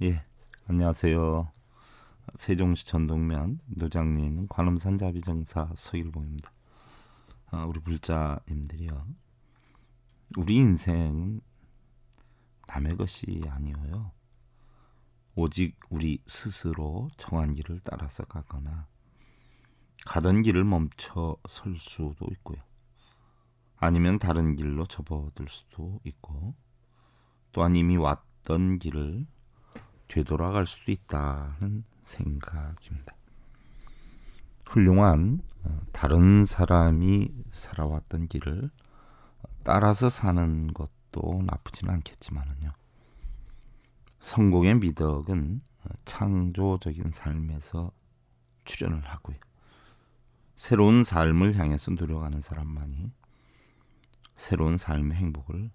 예, 안녕하세요. 세종시 전동면 노장리에 있는 관음산 자비정사 서일봉입니다. 우리 불자님들이요. 우리 인생은 남의 것이 아니어요. 오직 우리 스스로 정한 길을 따라서 가거나 가던 길을 멈춰 설 수도 있고요. 아니면 다른 길로 접어들 수도 있고, 또한 이미 왔던 길을 되돌아갈 수도 있다는 생각입니다. 훌륭한 다른 사람이 살아왔던 길을 따라서 사는 것도 나쁘지는 않겠지만요. 성공의 미덕은 창조적인 삶에서 출현을 하고요. 새로운 삶을 향해서 노력하는 사람만이 새로운 삶의 행복을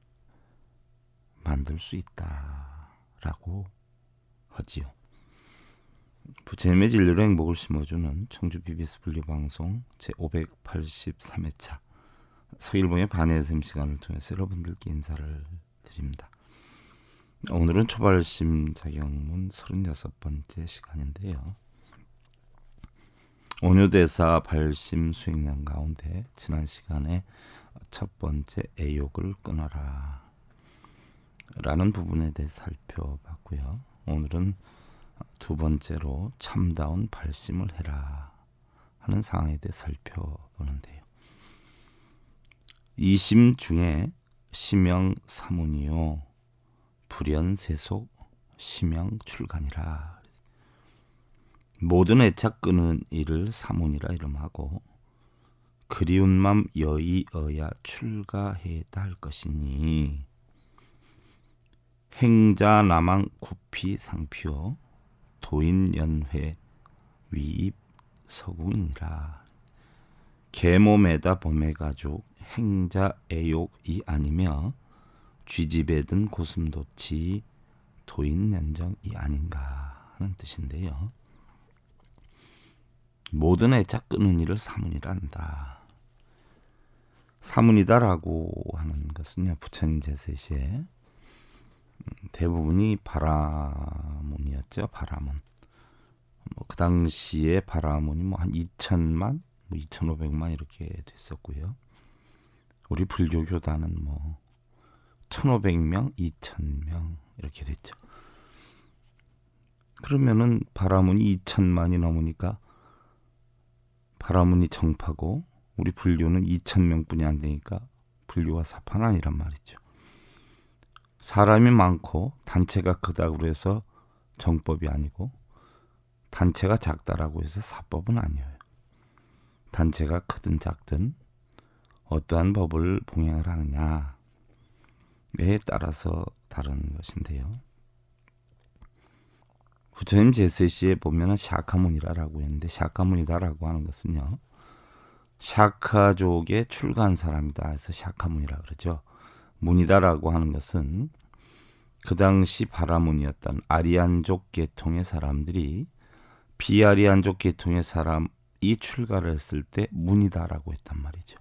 만들 수 있다라고 하지요. 부처님의 진리로 행복을 심어주는 청주 BBS 불교방송 제583회차 서일봉의 반해샘 시간을 통해서 여러분들께 인사를 드립니다. 오늘은 초발심 자경문 36번째 시간인데요. 온유대사 발심 수행량 가운데 지난 시간에 첫 번째 애욕을 끊어라 라는 부분에 대해 살펴봤고요. 오늘은 두 번째로 참다운 발심을 해라 하는 상황에 대해 살펴보는데요. 이심 중에 심명 사문이요 불연세속 심명 출간이라. 모든 애착 끄는 일을 사문이라 이름하고 그리운 맘 여의어야 출가해다 할 것이니 행자 남왕 구피 상피요 도인연회 위입 서궁이니라. 계몸에다 범해가죽 행자 애욕이 아니며 쥐집에 든 고슴도치 도인연정이 아닌가 하는 뜻인데요. 모든 애착 끄는 일을 사문이라 한다. 사문이다라고 하는 것은요, 부처님 제세시에 대부분이 바라문이었죠. 바라문. 그 당시에 바라문이 한 2천만, 2,500만 이렇게 됐었고요. 우리 불교 교단은 1,500명, 2,000명 이렇게 됐죠. 그러면은 바라문이 2천만이 넘으니까 바라문이 정파고 우리 불교는 2,000명뿐이 안 되니까 불교가 사판 아니란 말이죠. 사람이 많고 단체가 크다고 해서 정법이 아니고 단체가 작다라고 해서 사법은 아니에요. 단체가 크든 작든 어떠한 법을 봉행을 하느냐에 따라서 다른 것인데요. 부처님 제세시에 보면 샤카문이라고 했는데 샤카문이다라고 하는 것은요. 샤카족에 출가한 사람이다 해서 샤카문이라 그러죠. 문이다라고 하는 것은 그 당시 바라문이었던 아리안족 계통의 사람들이 비아리안족 계통의 사람이 출가를 했을 때 문이다라고 했단 말이죠.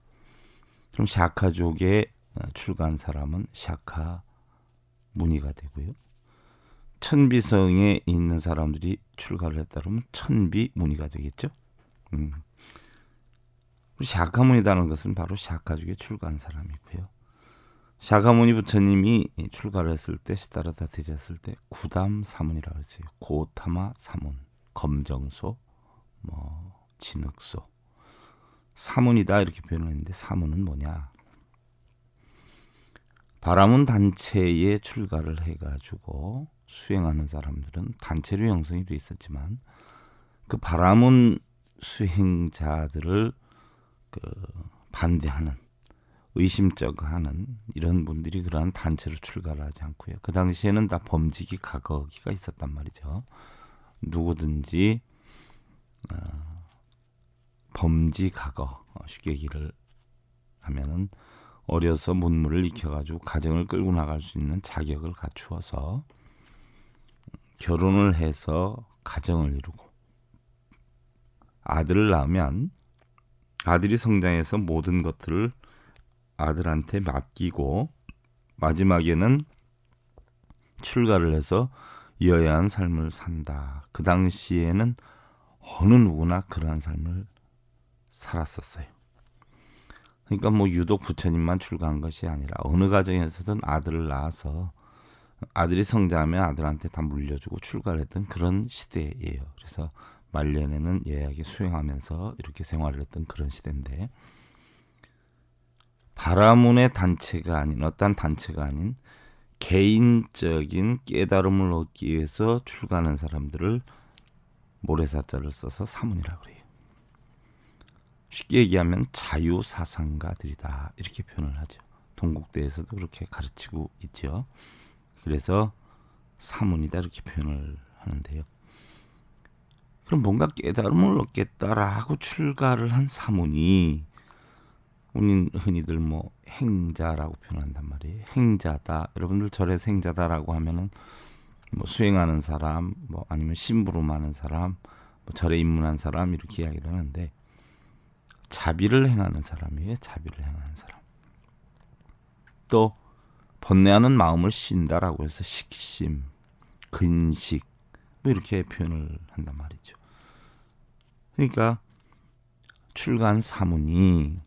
그럼 샤카족에 출가한 사람은 샤카 문이가 되고요. 천비성에 있는 사람들이 출가를 했다 그러면 천비 문이가 되겠죠. 샤카문이라는 것은 바로 샤카족에 출가한 사람이고요. 샤카무니 부처님이 출가를 했을 때 시다라다 되셨을 때 구담 사문이라고 했어요. 고타마 사문, 검정소, 진흙소, 사문이다 이렇게 표현을 했는데 사문은 뭐냐? 바라문 단체에 출가를 해가지고 수행하는 사람들은 단체로 형성이 돼 있었지만 그 바라문 수행자들을 반대하는 의심쩍어하는 이런 분들이 그러한 단체로 출가를 하지 않고요. 그 당시에는 다 범지기 가거기가 있었단 말이죠. 누구든지 범지 가거 쉽게 얘기를 하면은 어려서 문물을 익혀가지고 가정을 끌고 나갈 수 있는 자격을 갖추어서 결혼을 해서 가정을 이루고 아들을 낳으면 아들이 성장해서 모든 것들을 아들한테 맡기고 마지막에는 출가를 해서 여야한 삶을 산다. 그 당시에는 어느 누구나 그러한 삶을 살았었어요. 그러니까 뭐 유독 부처님만 출가한 것이 아니라 어느 가정에서든 아들을 낳아서 아들이 성장하면 아들한테 다 물려주고 출가를 했던 그런 시대예요. 그래서 말년에는 예약에 수행하면서 이렇게 생활을 했던 그런 시대인데, 바라문의 단체가 아닌, 어떤 단체가 아닌 개인적인 깨달음을 얻기 위해서 출가하는 사람들을 모래사자를 써서 사문이라고 그래요. 쉽게 얘기하면 자유사상가들이다, 이렇게 표현을 하죠. 동국대에서도 그렇게 가르치고 있죠. 그래서 사문이다, 이렇게 표현을 하는데요. 그럼 뭔가 깨달음을 얻겠다라고 출가를 한 사문이, 우리는 흔히들 뭐 행자라고 표현한단 말이에요. 행자다. 여러분들 절에서 행자다라고 하면은 뭐 수행하는 사람, 뭐 아니면 심부름하는 사람, 뭐 절에 입문한 사람, 이렇게 이야기를 하는데, 자비를 행하는 사람이에요. 자비를 행하는 사람. 또 번뇌하는 마음을 쉰다라고 해서 식심, 근식, 뭐 이렇게 표현을 한단 말이죠. 그러니까 출가한 사문이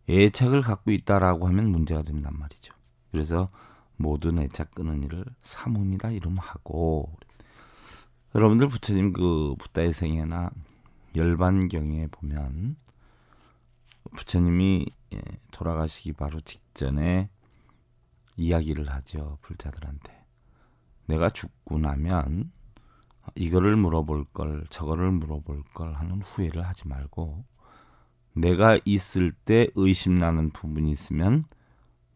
애착을 갖고 있다라고 하면 문제가 된단 말이죠. 그래서 모든 애착 끄는 일을 사문이라 이름하고, 여러분들 부처님 그 붓다의 생애나 열반경에 보면 부처님이 돌아가시기 바로 직전에 이야기를 하죠. 불자들한테. 내가 죽고 나면 이거를 물어볼 걸, 저거를 물어볼 걸 하는 후회를 하지 말고, 내가 있을 때 의심나는 부분이 있으면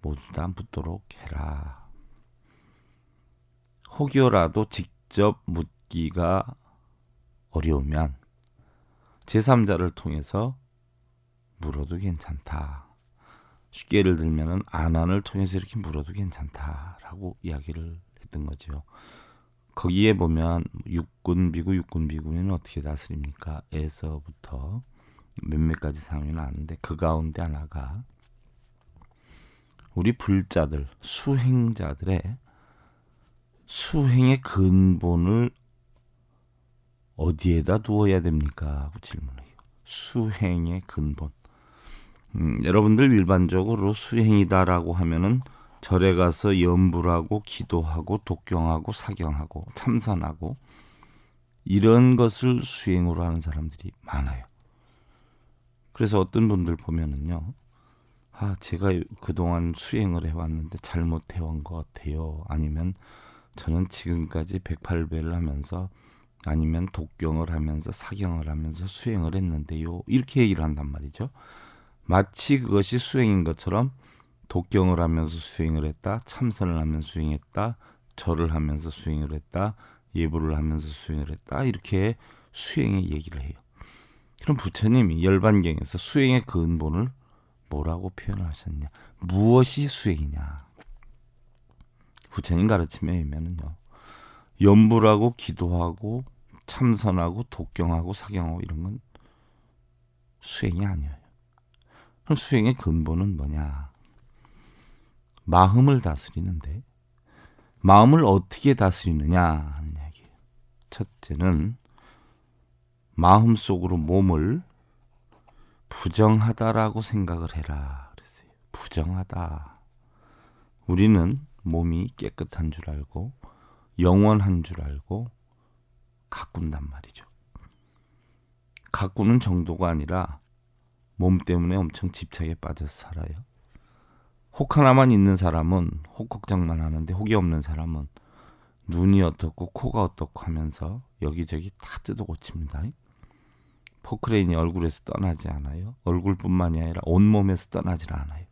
모두 다 묻도록 해라. 혹여라도 직접 묻기가 어려우면 제3자를 통해서 물어도 괜찮다. 쉽게 예를 들면은 아난을 통해서 이렇게 물어도 괜찮다라고 이야기를 했던 거죠. 거기에 보면 육군 비구는 어떻게 다스립니까? 에서부터 몇몇 가지 상황이 나왔는데, 그 가운데 하나가 우리 불자들, 수행자들의 수행의 근본을 어디에다 두어야 됩니까? 하고 질문해요. 수행의 근본. 여러분들 일반적으로 수행이다라고 하면은 절에 가서 염불하고 기도하고 독경하고 사경하고 참선하고 이런 것을 수행으로 하는 사람들이 많아요. 그래서 어떤 분들 보면은요, 제가 그동안 수행을 해왔는데 잘못해온 것 같아요. 아니면 저는 지금까지 108배를 하면서, 아니면 독경을 하면서 사경을 하면서 수행을 했는데요, 이렇게 얘기를 한단 말이죠. 마치 그것이 수행인 것처럼 독경을 하면서 수행을 했다, 참선을 하면서 수행했다, 절을 하면서 수행을 했다, 예불을 하면서 수행을 했다, 이렇게 수행의 얘기를 해요. 그럼 부처님이 열반경에서 수행의 근본을 뭐라고 표현하셨냐? 무엇이 수행이냐? 부처님 가르침에 의하면은요, 염불하고 기도하고 참선하고 독경하고 사경하고 이런 건 수행이 아니에요. 그럼 수행의 근본은 뭐냐? 마음을 다스리는데, 마음을 어떻게 다스리느냐 하는 이야기예요. 첫째는 마음속으로 몸을 부정하다라고 생각을 해라 그랬어요. 부정하다. 우리는 몸이 깨끗한 줄 알고 영원한 줄 알고 가꾼단 말이죠. 가꾸는 정도가 아니라 몸 때문에 엄청 집착에 빠져서 살아요. 혹 하나만 있는 사람은 혹 걱정만 하는데, 혹이 없는 사람은 눈이 어떻고 코가 어떻고 하면서 여기저기 다 뜯어 고칩니다. 포크레인이 얼굴에서 떠나지 않아요. 얼굴뿐만이 아니라 온몸에서 떠나질 않아요.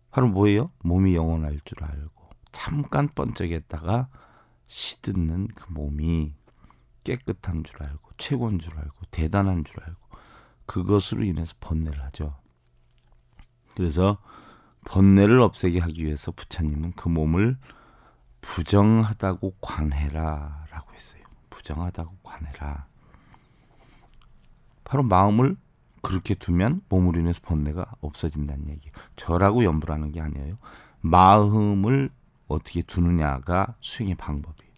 바로 뭐예요? 몸이 영원할 줄 알고 잠깐 번쩍했다가 시드는 그 몸이 깨끗한 줄 알고 최고인 줄 알고 대단한 줄 알고 그것으로 인해서 번뇌를 하죠. 그래서 번뇌를 없애게 하기 위해서 부처님은 그 몸을 부정하다고 관해라 라고 했어요. 부정하다고 관해라. 바로 마음을 그렇게 두면 몸으로 인해서 번뇌가 없어진다는 얘기예요. 절하고 염불하는 게 아니에요. 마음을 어떻게 두느냐가 수행의 방법이에요.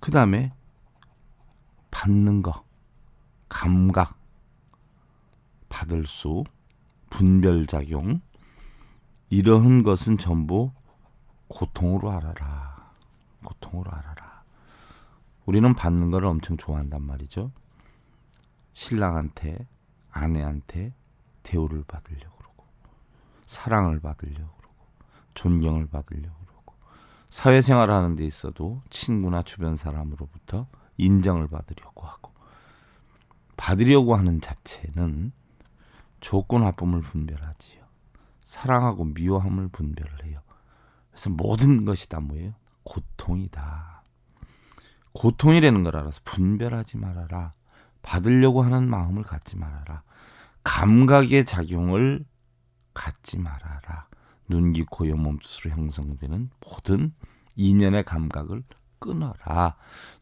그 다음에 받는 거, 감각, 받을 수, 분별작용, 이러한 것은 전부 고통으로 알아라. 고통으로 알아라. 우리는 받는 걸 엄청 좋아한단 말이죠. 신랑한테, 아내한테 대우를 받으려고 그러고, 사랑을 받으려고 그러고, 존경을 받으려고 그러고, 사회생활을 하는 데 있어도 친구나 주변 사람으로부터 인정을 받으려고 하고, 받으려고 하는 자체는 좋고 나쁨을 분별하지요. 사랑하고 미워함을 분별을 해요. 그래서 모든 것이 다 뭐예요? 고통이다. 고통이라는 걸 알아서 분별하지 말아라. 받으려고 하는 마음을 갖지 말아라. 감각의 작용을 갖지 말아라. 눈, 귀, 코, 여, 몸뜻으로 형성되는 모든 인연의 감각을 끊어라.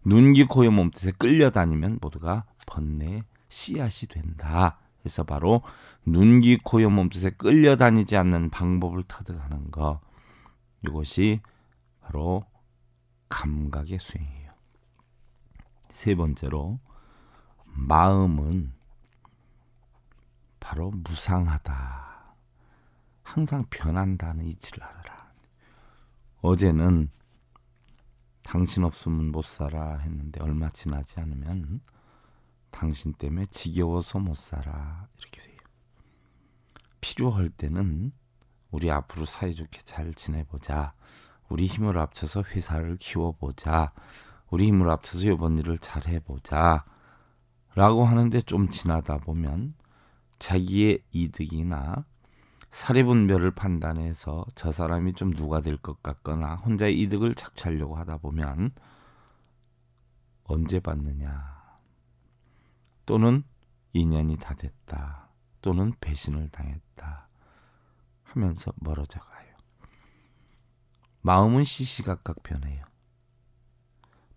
눈, 귀, 코, 여, 몸뜻에 끌려다니면 모두가 번뇌의 씨앗이 된다. 그래서 바로 눈, 귀, 코, 여, 몸뜻에 끌려다니지 않는 방법을 터득하는 것. 이것이 바로 감각의 수행이에요. 세 번째로 마음은 바로 무상하다. 항상 변한다는 이치를 알아라. 어제는 당신 없으면 못 살아 했는데 얼마 지나지 않으면 당신 때문에 지겨워서 못 살아 이렇게 돼요. 필요할 때는 우리 앞으로 사이좋게 잘 지내보자. 우리 힘을 합쳐서 회사를 키워보자. 우리 힘을 합쳐서 이번 일을 잘 해보자. 라고 하는데 좀 지나다 보면 자기의 이득이나 사리분별을 판단해서 저 사람이 좀 누가 될 것 같거나 혼자의 이득을 착취하려고 하다 보면 언제 받느냐. 또는 인연이 다 됐다. 또는 배신을 당했다. 하면서 멀어져 가요. 마음은 시시각각 변해요.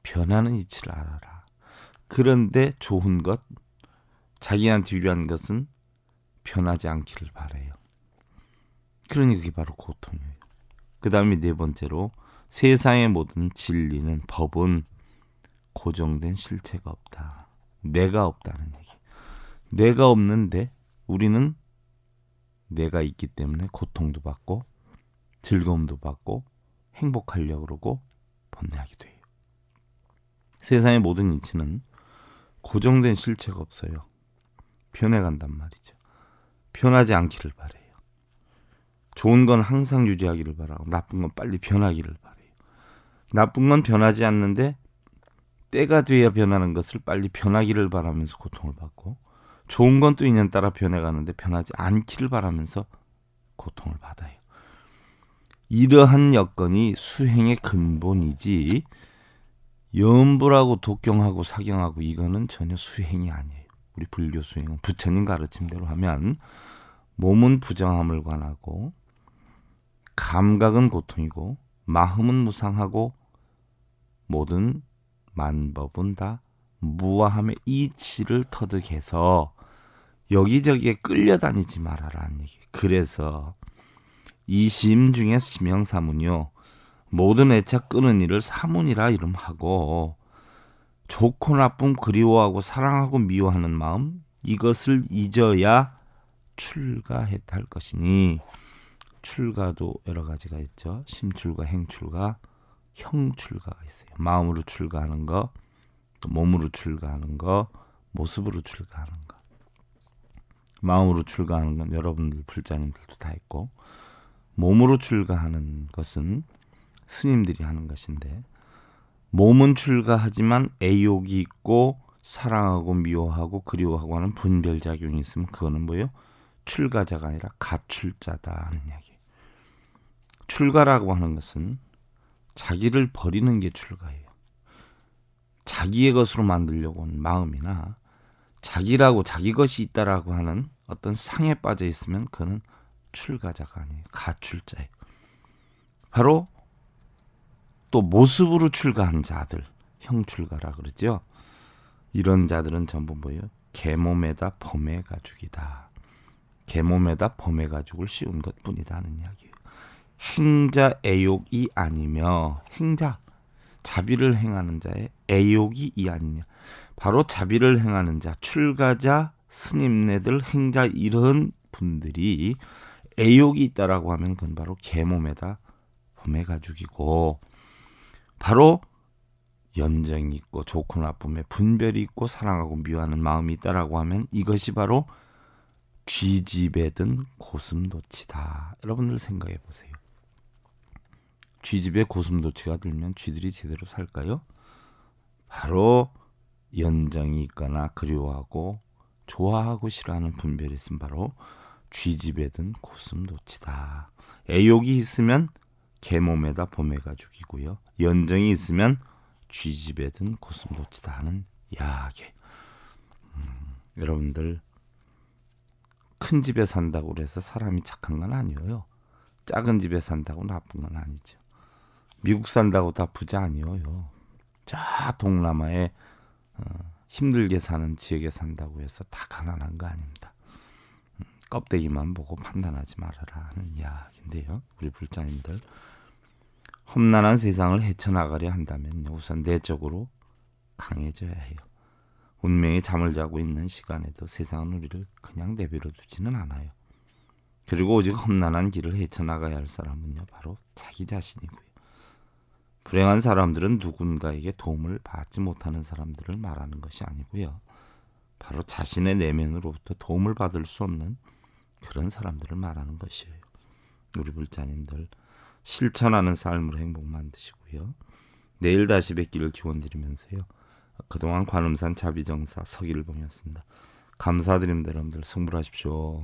변하는 이치를 알아라. 그런데 좋은 것, 자기한테 유리한 것은 변하지 않기를 바라요. 그러니 그게 바로 고통이에요. 그 다음에 네 번째로 세상의 모든 진리는 법은 고정된 실체가 없다. 내가 없다는 얘기. 내가 없는데 우리는 내가 있기 때문에 고통도 받고 즐거움도 받고 행복하려고 그러고 번뇌하게 돼요. 세상의 모든 이치는 고정된 실체가 없어요. 변해간단 말이죠. 변하지 않기를 바라요. 좋은 건 항상 유지하기를 바라고 나쁜 건 빨리 변하기를 바라요. 나쁜 건 변하지 않는데 때가 돼야 변하는 것을 빨리 변하기를 바라면서 고통을 받고 좋은 건 또 인연 따라 변해가는데 변하지 않기를 바라면서 고통을 받아요. 이러한 여건이 수행의 근본이지 염불하고 독경하고 사경하고 이거는 전혀 수행이 아니에요. 우리 불교 수행은 부처님 가르침대로 하면 몸은 부정함을 관하고 감각은 고통이고 마음은 무상하고 모든 만법은 다 무아함의 이치를 터득해서 여기저기에 끌려다니지 말아라는 얘기. 그래서 이 심 중에 심형사문이요. 모든 애착 끄는 일을 사문이라 이름하고 좋고 나쁨 그리워하고 사랑하고 미워하는 마음 이것을 잊어야 출가해탈 것이니 출가도 여러 가지가 있죠. 심출가, 행출가, 형출가가 있어요. 마음으로 출가하는 거, 몸으로 출가하는 거, 모습으로 출가하는 거. 마음으로 출가하는 건 여러분들 불자님들도 다 있고 몸으로 출가하는 것은 스님들이 하는 것인데 몸은 출가하지만 애욕이 있고 사랑하고 미워하고 그리워하고 하는 분별작용이 있으면 그거는 뭐예요? 출가자가 아니라 가출자다 하는 이야기. 출가라고 하는 것은 자기를 버리는 게 출가예요. 자기의 것으로 만들려고 하는 마음이나 자기라고 자기 것이 있다라고 하는 어떤 상에 빠져 있으면 그는 출가자가 아니에요. 가출자예요. 바로 또 모습으로 출가한 자들, 형출가라 그러죠. 이런 자들은 전부 뭐예요? 개몸에다 범의 가죽이다. 개몸에다 범의 가죽을 씌운 것뿐이다 하는 이야기예요. 행자 애욕이 아니며 행자, 자비를 행하는 자의 애욕이 이 아니냐. 바로 자비를 행하는 자, 출가자, 스님네들, 행자 이런 분들이 애욕이 있다라고 하면 그건 바로 계몸에다 범해 가죽이고, 바로 연정이 있고 좋고 나쁨에 분별이 있고 사랑하고 미워하는 마음이 있다라고 하면 이것이 바로 쥐집에 든 고슴도치다. 여러분들 생각해 보세요. 쥐집에 고슴도치가 들면 쥐들이 제대로 살까요? 바로 연정이 있거나 그리워하고 좋아하고 싫어하는 분별이 있으면 바로 쥐집에 든 고슴도치다. 애욕이 있으면 개몸에다 범해가 죽이고요. 연정이 있으면 쥐집에 든 고슴도치다 하는 야게. 여러분들 큰 집에 산다고 그래서 사람이 착한 건 아니에요. 작은 집에 산다고 나쁜 건 아니죠. 미국 산다고 다 부자 아니에요. 저 동남아에 힘들게 사는 지역에 산다고 해서 다 가난한 거 아닙니다. 껍데기만 보고 판단하지 말아라 하는 이야기인데요. 우리 불자님들, 험난한 세상을 헤쳐나가려 한다면 우선 내적으로 강해져야 해요. 운명이 잠을 자고 있는 시간에도 세상은 우리를 그냥 내버려 두지는 않아요. 그리고 오직 험난한 길을 헤쳐나가야 할 사람은요, 바로 자기 자신이고요. 불행한 사람들은 누군가에게 도움을 받지 못하는 사람들을 말하는 것이 아니고요, 바로 자신의 내면으로부터 도움을 받을 수 없는 그런 사람들을 말하는 것이에요. 우리 불자님들, 실천하는 삶으로 행복 만드시고요. 내일 다시 뵙기를 기원드리면서요, 그동안 관음산 자비정사 서기를 봉이었습니다. 감사드립니다. 여러분들 승부하십시오.